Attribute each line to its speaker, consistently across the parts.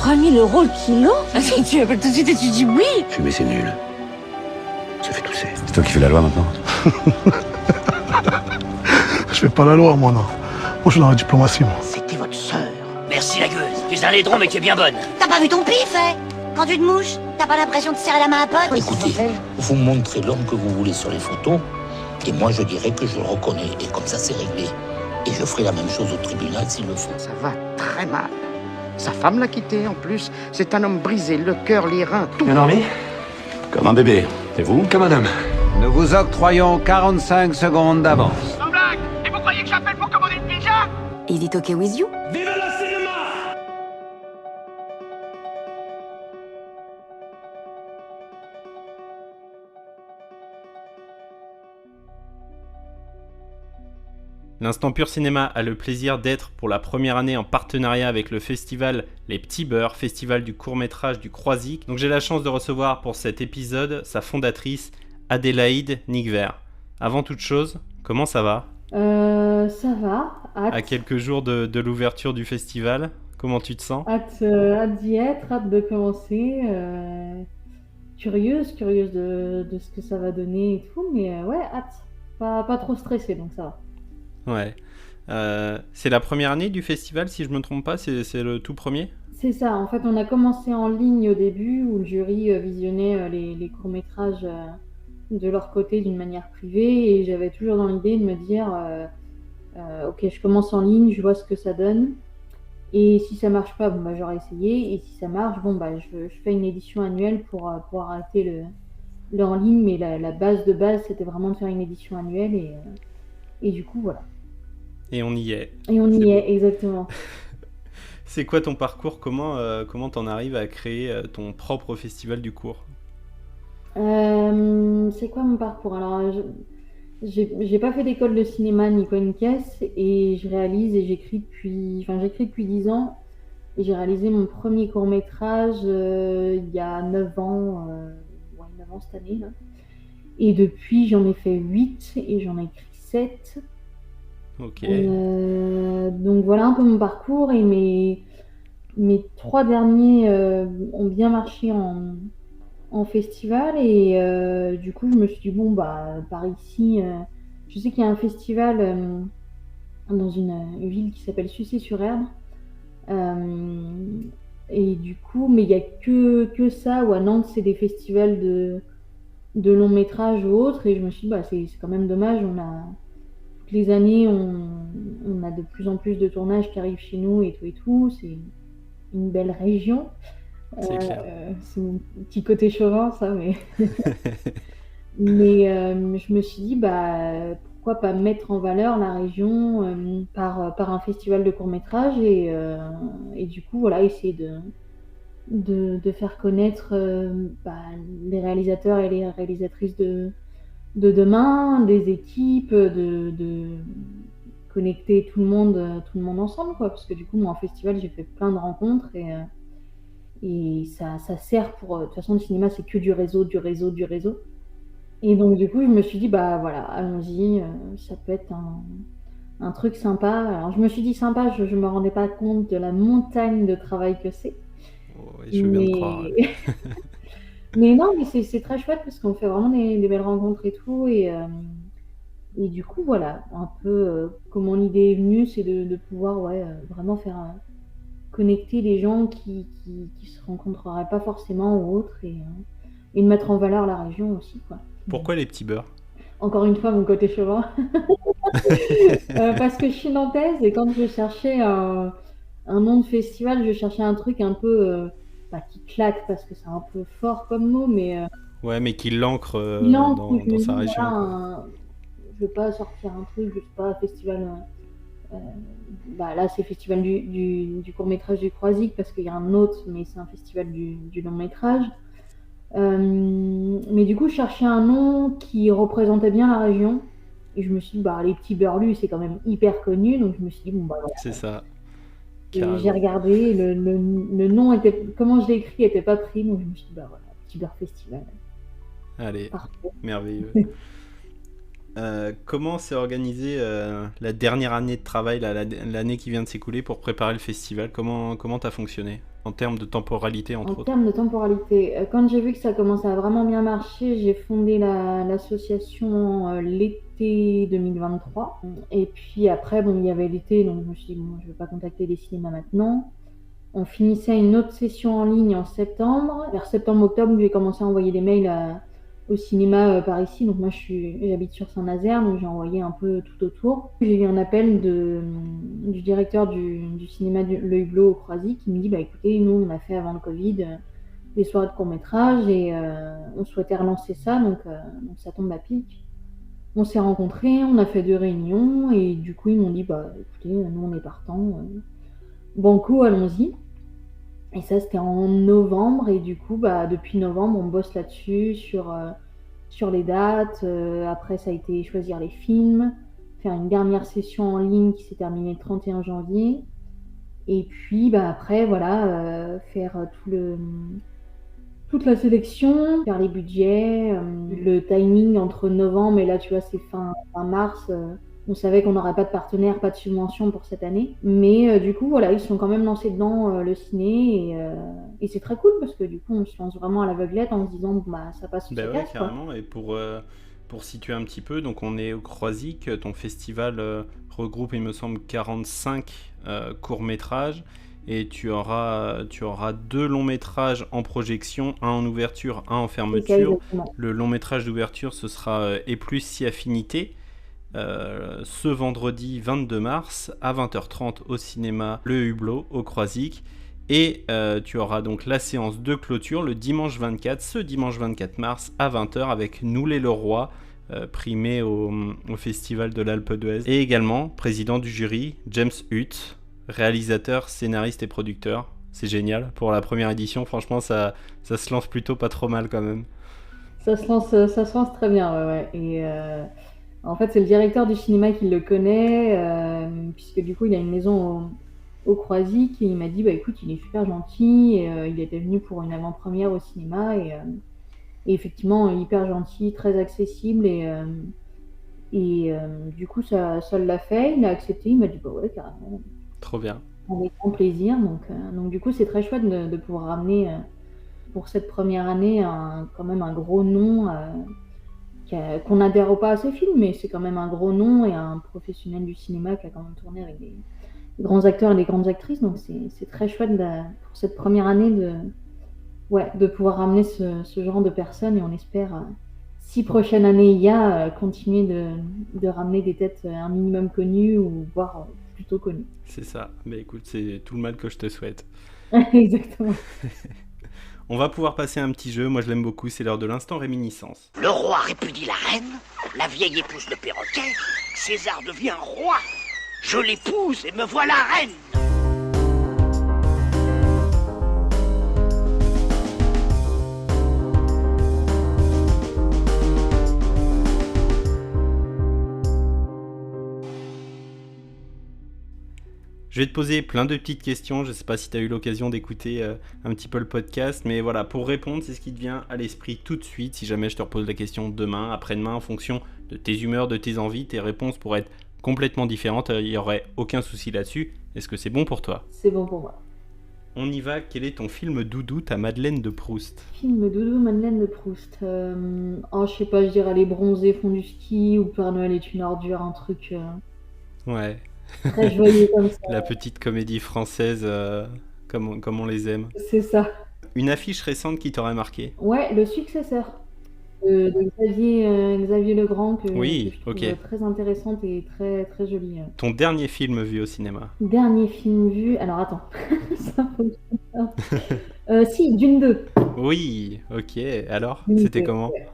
Speaker 1: 3000 € le kilo? Tu appelles tout de suite et tu dis oui.
Speaker 2: Fumer, c'est nul. Ça fait tousser. C'est toi qui fais la loi maintenant.
Speaker 3: Je fais pas la loi, moi, non. Moi, je suis dans la diplomatie, moi.
Speaker 1: C'était votre sœur.
Speaker 4: Merci la gueuse. Tu es un laidron mais tu es bien bonne.
Speaker 5: T'as pas vu ton pif, hein? Quand tu te mouches, t'as pas l'impression de serrer la main à pote?
Speaker 4: Écoutez, vous montrez l'homme que vous voulez sur les photos, et moi je dirais que je le reconnais, et comme ça c'est réglé. Et je ferai la même chose au tribunal s'il le faut.
Speaker 6: Ça va très mal. Sa femme l'a quitté en plus. C'est un homme brisé, le cœur, les reins, tout.
Speaker 2: Bien dormi? Comme un bébé. Et vous?
Speaker 7: Comme un homme.
Speaker 8: Nous vous octroyons 45 secondes d'avance.
Speaker 9: Sans blague! Et vous croyez que j'appelle pour commander une pizza?
Speaker 5: Is it okay with you?
Speaker 9: Vive le cinéma!
Speaker 10: L'Instant Pur Cinéma a le plaisir d'être pour la première année en partenariat avec le festival Les Petits Beurs, festival du court-métrage du Croisic. Donc j'ai la chance de recevoir pour cet épisode sa fondatrice Adélaïde Nigvert. Avant toute chose, comment ça va?
Speaker 11: Ça va, hâte.
Speaker 10: À quelques jours de l'ouverture du festival, comment tu te sens?
Speaker 11: Hâte d'y être, hâte de commencer. Curieuse de ce que ça va donner et tout, mais ouais, hâte. Pas trop stressée, donc ça va.
Speaker 10: Ouais. C'est la première année du festival, si je me trompe pas, c'est le tout premier?
Speaker 11: C'est ça, en fait, on a commencé en ligne au début, où le jury visionnait les courts-métrages de leur côté d'une manière privée, et j'avais toujours dans l'idée de me dire ok, je commence en ligne, je vois ce que ça donne, et si ça marche pas, bon, bah, j'aurais essayé, et si ça marche, bon, bah, je fais une édition annuelle pour arrêter le en ligne, mais la base de base, c'était vraiment de faire une édition annuelle, et du coup, voilà.
Speaker 10: Et on y est.
Speaker 11: Et on y est, exactement.
Speaker 10: C'est quoi ton parcours? Comment t'en arrives à créer ton propre festival du court?
Speaker 11: C'est quoi mon parcours? Alors, j'ai pas fait d'école de cinéma ni quoi ni caisse, et je réalise et j'écris depuis 10 ans, et j'ai réalisé mon premier court-métrage il y a 9 ans, 9 ans cette année, là. Et depuis, j'en ai fait 8 et j'en ai écrit 7.
Speaker 10: Ok.
Speaker 11: Donc voilà un peu mon parcours, et mes 3 derniers ont bien marché en festival, et du coup je me suis dit bon bah par ici, je sais qu'il y a un festival dans une ville qui s'appelle Sucy-sur-Erdre, et du coup mais il y a que ça, ou à Nantes c'est des festivals de long métrage ou autre, et je me suis dit bah c'est quand même dommage, toutes les années on a de plus en plus de tournages qui arrivent chez nous et tout, c'est une belle région.
Speaker 10: C'est clair.
Speaker 11: C'est mon petit côté chauvin, ça, mais mais je me suis dit bah pourquoi pas mettre en valeur la région par un festival de court-métrage, et du coup voilà, essayer de faire connaître les réalisateurs et les réalisatrices de demain, des équipes, de connecter tout le monde ensemble, quoi, parce que du coup moi en festival j'ai fait plein de rencontres, et ça sert pour... De toute façon, le cinéma, c'est que du réseau. Et donc, du coup, je me suis dit, bah voilà, allons-y, ça peut être un truc sympa. Alors, je me suis dit sympa, je me rendais pas compte de la montagne de travail que c'est.
Speaker 10: Oh, je veux bien te croire. Ouais.
Speaker 11: Mais non, mais c'est très chouette, parce qu'on fait vraiment des belles rencontres et tout. Et du coup, voilà, un peu comment l'idée est venue, c'est de pouvoir vraiment faire... connecter les gens qui se rencontreraient pas forcément ou autres, et de mettre en valeur la région aussi, quoi.
Speaker 10: Pourquoi les petits beurs?
Speaker 11: Encore une fois, mon côté chauvin. Parce que je suis nantaise, et quand je cherchais un nom de festival, je cherchais un truc un peu qui claque, parce que c'est un peu fort comme mot, mais
Speaker 10: ouais, mais qui l'ancre dans sa région.
Speaker 11: Voilà, je veux pas sortir un truc, je sais pas, festival... là c'est festival du court-métrage du Croisic, parce qu'il y a un autre, mais c'est un festival du long-métrage. Mais du coup, je cherchais un nom qui représentait bien la région, et je me suis dit, les Petits Berlus, c'est quand même hyper connu, donc je me suis dit, bon, voilà.
Speaker 10: C'est ça.
Speaker 11: J'ai regardé, le nom était, comment je l'ai écrit, était pas pris, donc je me suis dit, voilà, Petit Beurre Festival.
Speaker 10: Allez,
Speaker 11: parfait.
Speaker 10: Merveilleux. Comment s'est organisée la dernière année de travail, l'année qui vient de s'écouler pour préparer le festival? Comment t'as fonctionné en termes de temporalité, entre
Speaker 11: En
Speaker 10: autres?
Speaker 11: termes de temporalité, quand j'ai vu que ça commençait à vraiment bien marcher, j'ai fondé l'association l'été 2023. Et puis après, bon, il y avait l'été, donc je me suis dit, bon, je ne vais pas contacter les cinémas maintenant. On finissait une autre session en ligne en septembre. Vers septembre-octobre, j'ai commencé à envoyer des mails au cinéma par ici. Donc moi, j'habite sur Saint-Nazaire, donc j'ai envoyé un peu tout autour. J'ai eu un appel du directeur du cinéma Le Hublot au Croisic qui me dit, bah écoutez, nous, on a fait avant le Covid des soirées de court-métrage et on souhaitait relancer ça, donc ça tombe à pic. On s'est rencontrés, on a fait 2 réunions et du coup, ils m'ont dit, bah écoutez, nous, on est partants. Banco, allons-y. Et ça, c'était en novembre. Et du coup, bah, depuis novembre, on bosse là-dessus, sur les dates. Après, ça a été choisir les films, faire une dernière session en ligne qui s'est terminée le 31 janvier. Et puis, bah, après, voilà, faire toute la sélection, faire les budgets, le timing entre novembre et là, tu vois, c'est fin mars. On savait qu'on n'aurait pas de partenaire, pas de subvention pour cette année. Mais du coup, voilà, ils sont quand même lancés dedans, le ciné. Et c'est très cool parce que du coup, on se lance vraiment à l'aveuglette en se disant, bon, bah, ça passe ou ça
Speaker 10: Ouais,
Speaker 11: casse, quoi.
Speaker 10: carrément. Et pour situer un petit peu, donc on est au Croisic. Ton festival regroupe, il me semble, 45 courts-métrages. Et tu auras 2 longs-métrages en projection, un en ouverture, un en fermeture. Le long-métrage d'ouverture, ce sera Et plus si affinité. Ce vendredi 22 mars à 20h30 au cinéma Le Hublot au Croisic. Et tu auras donc la séance de clôture le dimanche 24 mars à 20h avec Nous les Leroy, primé au Festival de l'Alpe d'Huez. Et également président du jury, James Hutt, réalisateur, scénariste et producteur. C'est génial pour la première édition, franchement ça se lance plutôt pas trop mal quand même.
Speaker 11: Ça se lance très bien, ouais. Et en fait, c'est le directeur du cinéma qui le connaît, puisque du coup, il a une maison au Croisic, et il m'a dit, bah écoute, il est super gentil, et, il était venu pour une avant-première au cinéma, et effectivement, hyper gentil, très accessible, et du coup, ça l'a fait, il a accepté, il m'a dit, bah ouais, carrément.
Speaker 10: Trop bien.
Speaker 11: Avec grand plaisir, donc du coup, c'est très chouette de pouvoir ramener, pour cette première année, quand même un gros nom, qu'on n'adhère pas à ses films, mais c'est quand même un gros nom et un professionnel du cinéma qui a quand même tourné avec des grands acteurs et des grandes actrices, donc c'est très chouette pour cette première année de pouvoir ramener ce genre de personnes, et on espère, si prochaine année il y a, continuer de ramener des têtes un minimum connues ou voire plutôt connues.
Speaker 10: C'est ça, mais écoute, c'est tout le mal que je te souhaite.
Speaker 11: Exactement.
Speaker 10: On va pouvoir passer à un petit jeu, moi je l'aime beaucoup, c'est l'heure de l'instant réminiscence.
Speaker 9: Le roi répudie la reine, la vieille épouse le perroquet, César devient roi. Je l'épouse et me voilà reine.
Speaker 10: Je vais te poser plein de petites questions, je ne sais pas si tu as eu l'occasion d'écouter un petit peu le podcast, mais voilà, pour répondre, c'est ce qui te vient à l'esprit tout de suite. Si jamais je te repose la question demain, après-demain, en fonction de tes humeurs, de tes envies, tes réponses pourraient être complètement différentes, il n'y aurait aucun souci là-dessus. Est-ce que c'est bon pour toi?
Speaker 11: C'est bon pour moi.
Speaker 10: On y va, quel est ton film doudou, ta Madeleine de Proust?
Speaker 11: Film doudou, Madeleine de Proust. Je sais pas, je dirais Les Bronzés font du ski ou Père Noël est une ordure, un truc
Speaker 10: Ouais.
Speaker 11: très joyeux comme ça.
Speaker 10: La petite comédie française, comme on les aime.
Speaker 11: C'est ça.
Speaker 10: Une affiche récente qui t'aurait marqué?
Speaker 11: Ouais, Le Successeur de Xavier Legrand, que
Speaker 10: Oui,
Speaker 11: je trouve
Speaker 10: ok.
Speaker 11: très intéressante et très, très jolie.
Speaker 10: Ton dernier film vu au cinéma?
Speaker 11: Dernier film vu... Alors attends, ça fonctionne pas. Si, Dune 2.
Speaker 10: Oui, ok. Alors,
Speaker 11: Dune
Speaker 10: c'était
Speaker 11: 2,
Speaker 10: comment?
Speaker 11: ouais.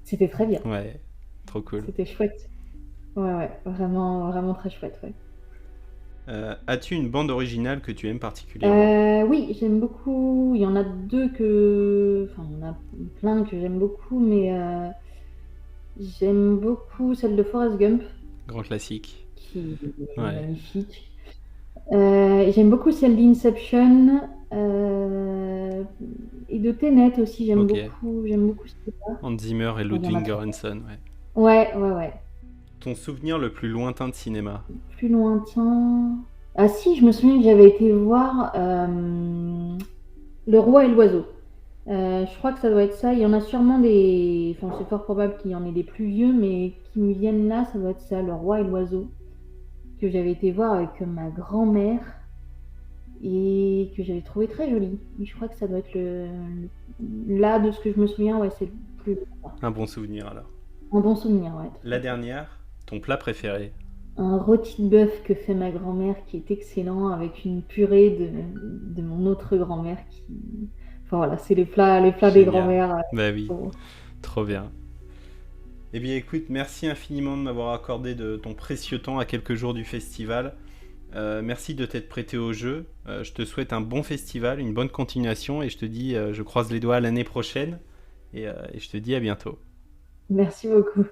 Speaker 11: C'était très bien.
Speaker 10: Ouais, trop cool.
Speaker 11: C'était chouette. Ouais, vraiment, vraiment très chouette, ouais.
Speaker 10: As-tu une bande originale que tu aimes particulièrement?
Speaker 11: Oui, j'aime beaucoup. Il y en a deux que... Enfin, il y en a plein que j'aime beaucoup, mais j'aime beaucoup celle de Forrest Gump,
Speaker 10: Grand classique.
Speaker 11: qui est
Speaker 10: Ouais.
Speaker 11: magnifique. J'aime beaucoup celle d'Inception et de Tenet aussi. J'aime
Speaker 10: Ok.
Speaker 11: beaucoup celle-là.
Speaker 10: Hans Zimmer et
Speaker 11: Il y en a
Speaker 10: Ludwig
Speaker 11: trop.
Speaker 10: Göransson, ouais.
Speaker 11: Ouais.
Speaker 10: Ton souvenir le plus lointain de cinéma?
Speaker 11: Plus lointain. Ah si, je me souviens que j'avais été voir Le Roi et l'Oiseau. Je crois que ça doit être ça. Il y en a sûrement des. Enfin, c'est fort probable qu'il y en ait des plus vieux, mais qui me viennent là, ça doit être ça, Le Roi et l'Oiseau, que j'avais été voir avec ma grand-mère et que j'avais trouvé très joli. Et je crois que ça doit être là, de ce que je me souviens, ouais, c'est le plus.
Speaker 10: Un bon souvenir alors.
Speaker 11: Un bon souvenir, ouais.
Speaker 10: La dernière, ton plat préféré?
Speaker 11: Un rôti de bœuf que fait ma grand-mère qui est excellent avec une purée de mon autre grand-mère qui. Enfin voilà, c'est les plats des
Speaker 10: Génial.
Speaker 11: grand-mères.
Speaker 10: Bah oui,
Speaker 11: Bon.
Speaker 10: trop bien. Eh bien écoute, merci infiniment de m'avoir accordé de ton précieux temps à quelques jours du festival. Merci de t'être prêté au jeu. Je te souhaite un bon festival, une bonne continuation et je te dis, je croise les doigts à l'année prochaine et je te dis à bientôt.
Speaker 11: Merci beaucoup.